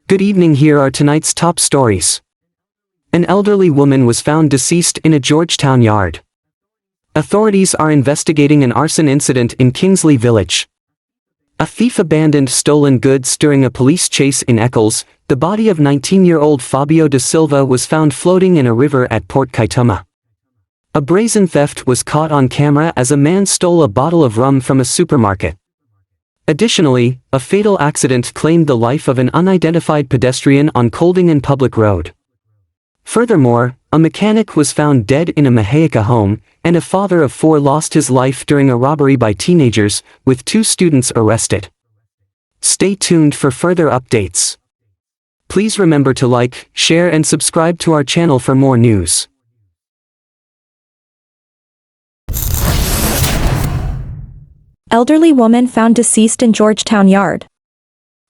Good evening, here are tonight's top stories. An elderly woman was found deceased in a Georgetown yard. Authorities are investigating an arson incident in Kingsley Village. A thief abandoned stolen goods during a police chase in Eckles. The body of 19-year-old Fabio da Silva was found floating in a river at Port Kaituma. A brazen theft was caught on camera as a man stole a bottle of rum from a supermarket. Additionally, a fatal accident claimed the life of an unidentified pedestrian on Coldingham Public Road. Furthermore, a mechanic was found dead in a Mahaica home, and a father of 4 lost his life during a robbery by teenagers, with 2 students arrested. Stay tuned for further updates. Please remember to like, share and subscribe to our channel for more news. Elderly woman found deceased in Georgetown yard.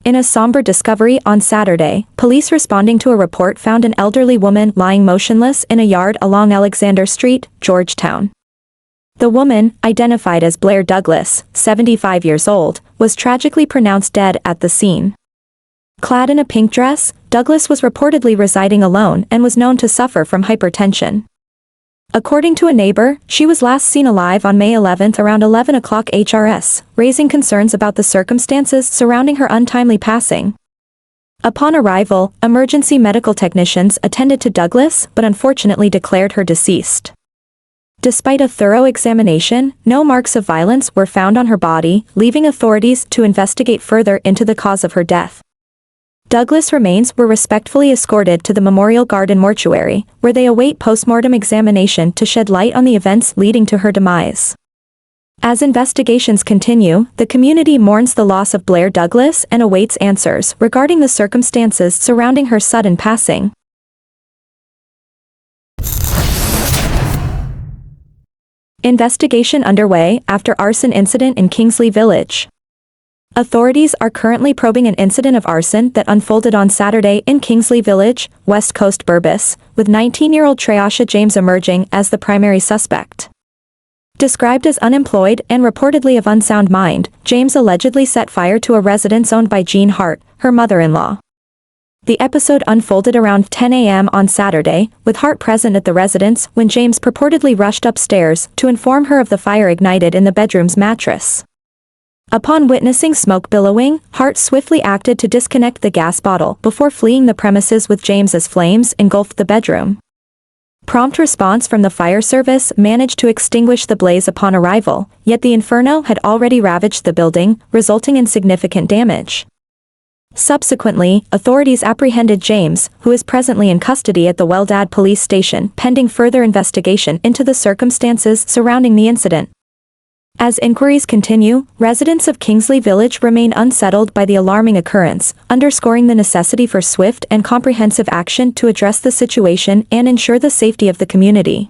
In a somber discovery on Saturday, police responding to a report found an elderly woman lying motionless in a yard along Alexander Street, Georgetown. The woman, identified as Blair Douglas, 75 years old, was tragically pronounced dead at the scene. Clad in a pink dress, Douglas was reportedly residing alone and was known to suffer from hypertension. According to a neighbor, she was last seen alive on May 11 around 11 o'clock HRS, raising concerns about the circumstances surrounding her untimely passing. Upon arrival, emergency medical technicians attended to Douglas but unfortunately declared her deceased. Despite a thorough examination, no marks of violence were found on her body, leaving authorities to investigate further into the cause of her death. Douglas' remains were respectfully escorted to the Memorial Garden mortuary, where they await post-mortem examination to shed light on the events leading to her demise. As investigations continue, the community mourns the loss of Blair Douglas and awaits answers regarding the circumstances surrounding her sudden passing. Investigation underway after arson incident in Kingsley Village. Authorities are currently probing an incident of arson that unfolded on Saturday in Kingsley Village, West Coast Burbus, with 19-year-old Treasha James emerging as the primary suspect. Described as unemployed and reportedly of unsound mind, James allegedly set fire to a residence owned by Jean Hart, her mother-in-law. The episode unfolded around 10 a.m. on Saturday, with Hart present at the residence when James purportedly rushed upstairs to inform her of the fire ignited in the bedroom's mattress. Upon witnessing smoke billowing, Hart swiftly acted to disconnect the gas bottle before fleeing the premises with James as flames engulfed the bedroom. Prompt response from the fire service managed to extinguish the blaze upon arrival, yet the inferno had already ravaged the building, resulting in significant damage. Subsequently, authorities apprehended James, who is presently in custody at the Weldad police station pending further investigation into the circumstances surrounding the incident. As inquiries continue, residents of Kingsley Village remain unsettled by the alarming occurrence, underscoring the necessity for swift and comprehensive action to address the situation and ensure the safety of the community.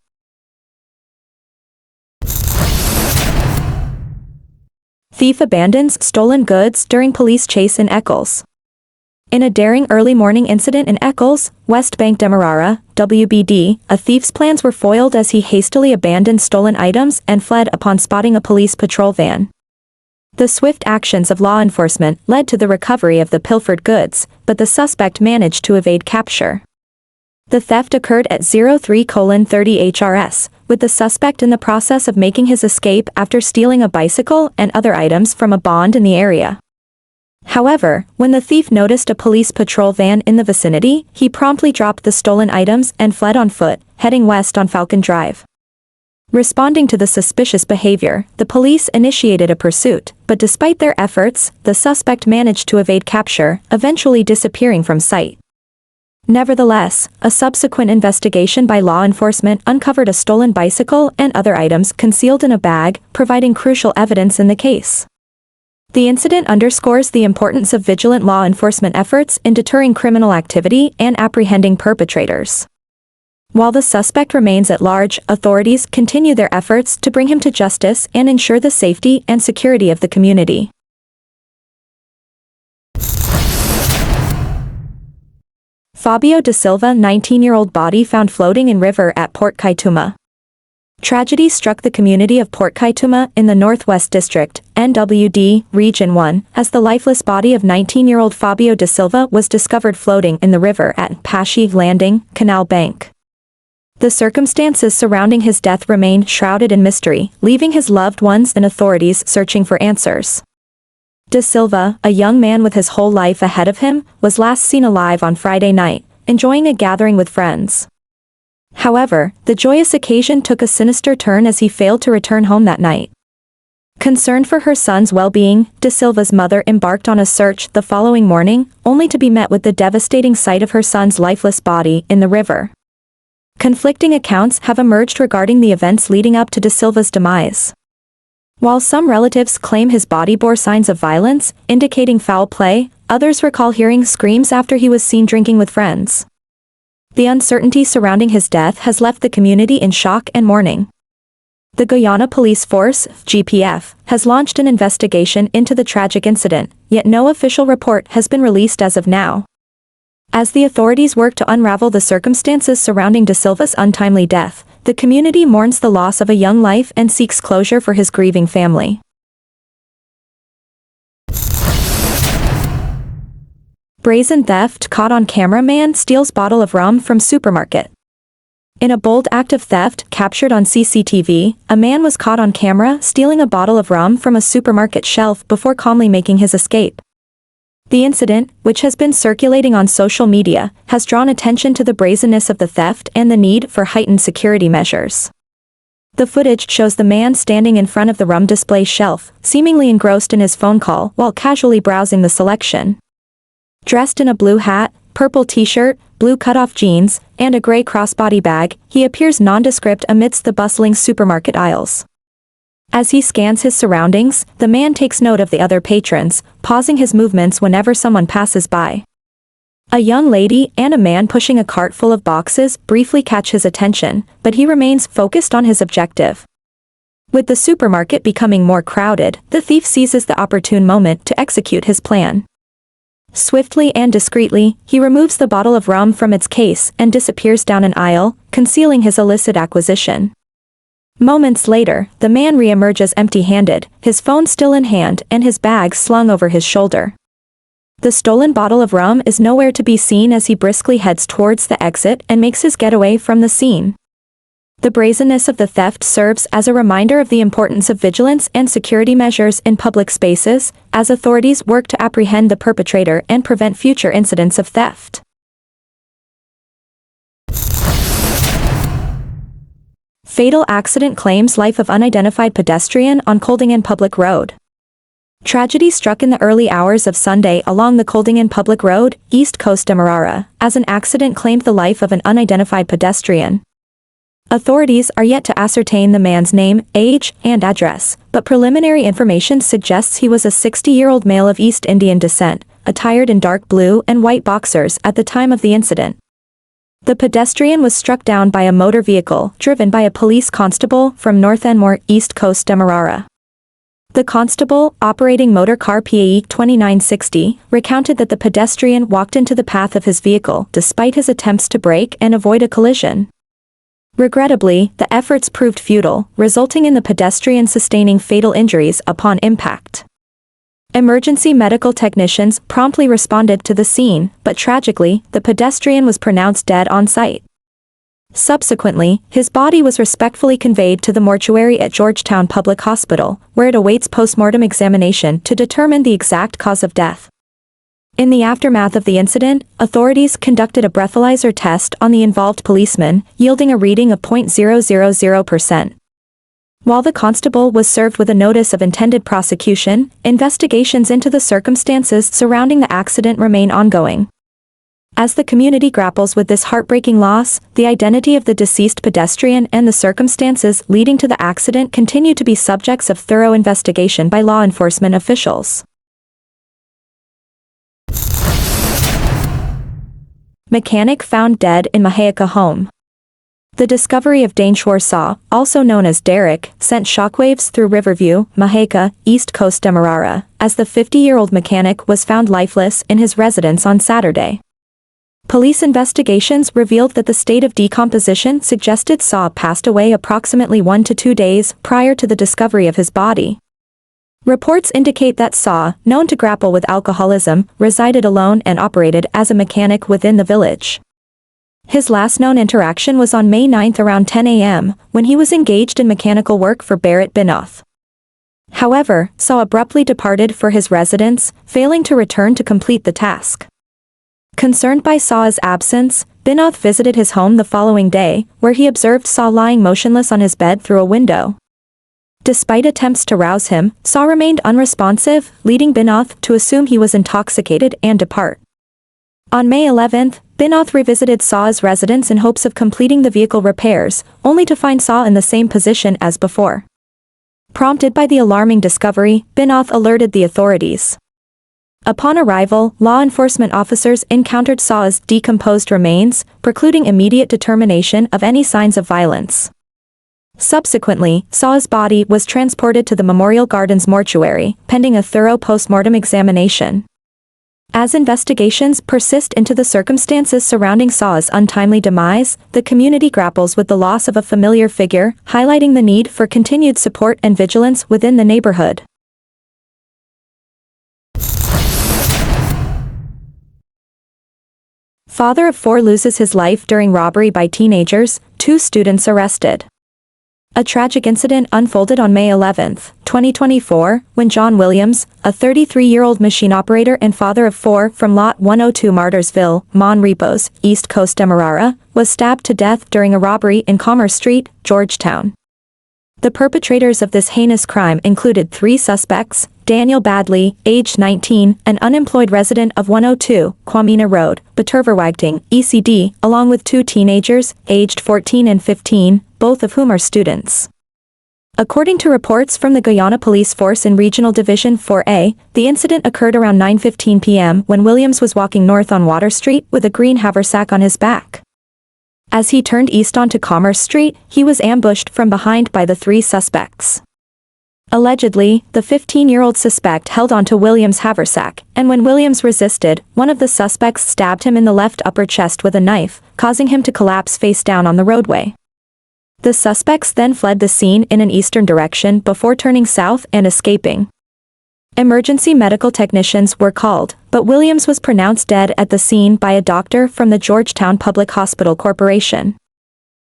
Thief abandons stolen goods during police chase in Eckles. In a daring early morning incident in Eckles, West Bank Demerara, WBD, a thief's plans were foiled as he hastily abandoned stolen items and fled upon spotting a police patrol van. The swift actions of law enforcement led to the recovery of the pilfered goods, but the suspect managed to evade capture. The theft occurred at 03:30 HRS, with the suspect in the process of making his escape after stealing a bicycle and other items from a bond in the area. However, when the thief noticed a police patrol van in the vicinity, he promptly dropped the stolen items and fled on foot, heading west on Falcon Drive. Responding to the suspicious behavior, the police initiated a pursuit, but despite their efforts, the suspect managed to evade capture, eventually disappearing from sight. Nevertheless, a subsequent investigation by law enforcement uncovered a stolen bicycle and other items concealed in a bag, providing crucial evidence in the case. The incident underscores the importance of vigilant law enforcement efforts in deterring criminal activity and apprehending perpetrators. While the suspect remains at large, authorities continue their efforts to bring him to justice and ensure the safety and security of the community. Fabio da Silva 19-year-old body found floating in river at Port Kaituma. Tragedy struck the community of Port Kaituma in the Northwest District, NWD, Region 1, as the lifeless body of 19-year-old Fabio da Silva was discovered floating in the river at Pashi Landing, Canal Bank. The circumstances surrounding his death remain shrouded in mystery, leaving his loved ones and authorities searching for answers. Da Silva, a young man with his whole life ahead of him, was last seen alive on Friday night, enjoying a gathering with friends. However, the joyous occasion took a sinister turn as he failed to return home that night. Concerned for her son's well-being, Da Silva's mother embarked on a search the following morning, only to be met with the devastating sight of her son's lifeless body in the river. Conflicting accounts have emerged regarding the events leading up to Da Silva's demise. While some relatives claim his body bore signs of violence, indicating foul play, others recall hearing screams after he was seen drinking with friends. The uncertainty surrounding his death has left the community in shock and mourning. The Guyana Police Force, GPF, has launched an investigation into the tragic incident, yet no official report has been released as of now. As the authorities work to unravel the circumstances surrounding Da Silva's untimely death, the community mourns the loss of a young life and seeks closure for his grieving family. Brazen theft caught on camera. Man steals bottle of rum from supermarket. In a bold act of theft captured on CCTV, a man was caught on camera stealing a bottle of rum from a supermarket shelf before calmly making his escape. The incident, which has been circulating on social media, has drawn attention to the brazenness of the theft and the need for heightened security measures. The footage shows the man standing in front of the rum display shelf, seemingly engrossed in his phone call while casually browsing the selection. Dressed in a blue hat, purple t-shirt, blue cutoff jeans, and a gray crossbody bag, he appears nondescript amidst the bustling supermarket aisles. As he scans his surroundings, the man takes note of the other patrons, pausing his movements whenever someone passes by. A young lady and a man pushing a cart full of boxes briefly catch his attention, but he remains focused on his objective. With the supermarket becoming more crowded, the thief seizes the opportune moment to execute his plan. Swiftly and discreetly, he removes the bottle of rum from its case and disappears down an aisle, concealing his illicit acquisition. Moments later, the man re-emerges empty-handed, his phone still in hand and his bag slung over his shoulder. The stolen bottle of rum is nowhere to be seen as he briskly heads towards the exit and makes his getaway from the scene. The brazenness of the theft serves as a reminder of the importance of vigilance and security measures in public spaces, as authorities work to apprehend the perpetrator and prevent future incidents of theft. Fatal accident claims life of unidentified pedestrian on Coldingan Public Road. Tragedy struck in the early hours of Sunday along the Coldingan Public Road, East Coast Demerara, as an accident claimed the life of an unidentified pedestrian. Authorities are yet to ascertain the man's name, age, and address, but preliminary information suggests he was a 60-year-old male of East Indian descent, attired in dark blue and white boxers at the time of the incident. The pedestrian was struck down by a motor vehicle driven by a police constable from North Enmore, East Coast Demerara. The constable, operating motor car PAE 2960, recounted that the pedestrian walked into the path of his vehicle despite his attempts to brake and avoid a collision. Regrettably, the efforts proved futile, resulting in the pedestrian sustaining fatal injuries upon impact. Emergency medical technicians promptly responded to the scene, but tragically, the pedestrian was pronounced dead on site. Subsequently, his body was respectfully conveyed to the mortuary at Georgetown Public Hospital, where it awaits post-mortem examination to determine the exact cause of death. In the aftermath of the incident, authorities conducted a breathalyzer test on the involved policeman, yielding a reading of 0.000%. While the constable was served with a notice of intended prosecution, investigations into the circumstances surrounding the accident remain ongoing. As the community grapples with this heartbreaking loss, the identity of the deceased pedestrian and the circumstances leading to the accident continue to be subjects of thorough investigation by law enforcement officials. Mechanic found dead in Mahaica home. The discovery of Daneshwar Saw, also known as Derek, sent shockwaves through Riverview, Mahaica, East Coast Demerara, as the 50-year-old mechanic was found lifeless in his residence on Saturday. Police investigations revealed that the state of decomposition suggested Saw passed away approximately 1 to 2 days prior to the discovery of his body. Reports indicate that Saw, known to grapple with alcoholism, resided alone and operated as a mechanic within the village. His last known interaction was on May 9 around 10 a.m., when he was engaged in mechanical work for Barrett Binoth. However, Saw abruptly departed for his residence, failing to return to complete the task. Concerned by Saw's absence, Binoth visited his home the following day, where he observed Saw lying motionless on his bed through a window. Despite attempts to rouse him, Saw remained unresponsive, leading Binoth to assume he was intoxicated and depart. On May 11, Binoth revisited Saw's residence in hopes of completing the vehicle repairs, only to find Saw in the same position as before. Prompted by the alarming discovery, Binoth alerted the authorities. Upon arrival, law enforcement officers encountered Saw's decomposed remains, precluding immediate determination of any signs of violence. Subsequently, Saw's body was transported to the Memorial Gardens mortuary, pending a thorough post-mortem examination. As investigations persist into the circumstances surrounding Saw's untimely demise, the community grapples with the loss of a familiar figure, highlighting the need for continued support and vigilance within the neighborhood. Father of 4 loses his life during robbery by teenagers, 2 students arrested. A tragic incident unfolded on May 11, 2024, when John Williams, a 33-year-old machine operator and father of 4 from Lot 102 Martyrsville, Mon Repos, East Coast Demerara, was stabbed to death during a robbery in Commerce Street, Georgetown. The perpetrators of this heinous crime included 3 suspects: Daniel Badley, aged 19, an unemployed resident of 102, Kwamina Road, Beterverwagting, ECD, along with 2 teenagers, aged 14 and 15, both of whom are students. According to reports from the Guyana Police Force in Regional Division 4A, the incident occurred around 9:15 p.m. when Williams was walking north on Water Street with a green haversack on his back. As he turned east onto Commerce Street, he was ambushed from behind by the 3 suspects. Allegedly, the 15-year-old suspect held onto Williams' haversack, and when Williams resisted, one of the suspects stabbed him in the left upper chest with a knife, causing him to collapse face down on the roadway. The suspects then fled the scene in an eastern direction before turning south and escaping. Emergency medical technicians were called, but Williams was pronounced dead at the scene by a doctor from the Georgetown Public Hospital Corporation.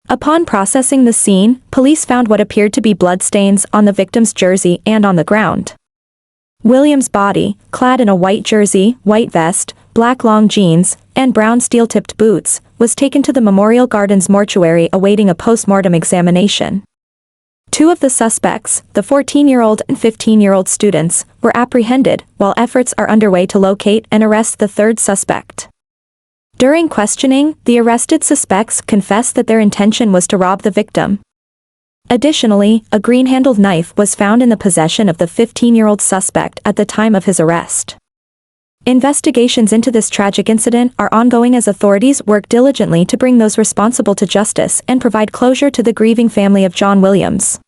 Upon processing the scene, police found what appeared to be bloodstains on the victim's jersey and on the ground. Williams' body, clad in a white jersey, white vest, black long jeans, and brown steel-tipped boots, was taken to the Memorial Gardens mortuary awaiting a post-mortem examination. 2 of the suspects, the 14-year-old and 15-year-old students, were apprehended, while efforts are underway to locate and arrest the 3rd suspect. During questioning, the arrested suspects confessed that their intention was to rob the victim. Additionally, a green-handled knife was found in the possession of the 15-year-old suspect at the time of his arrest. Investigations into this tragic incident are ongoing as authorities work diligently to bring those responsible to justice and provide closure to the grieving family of John Williams.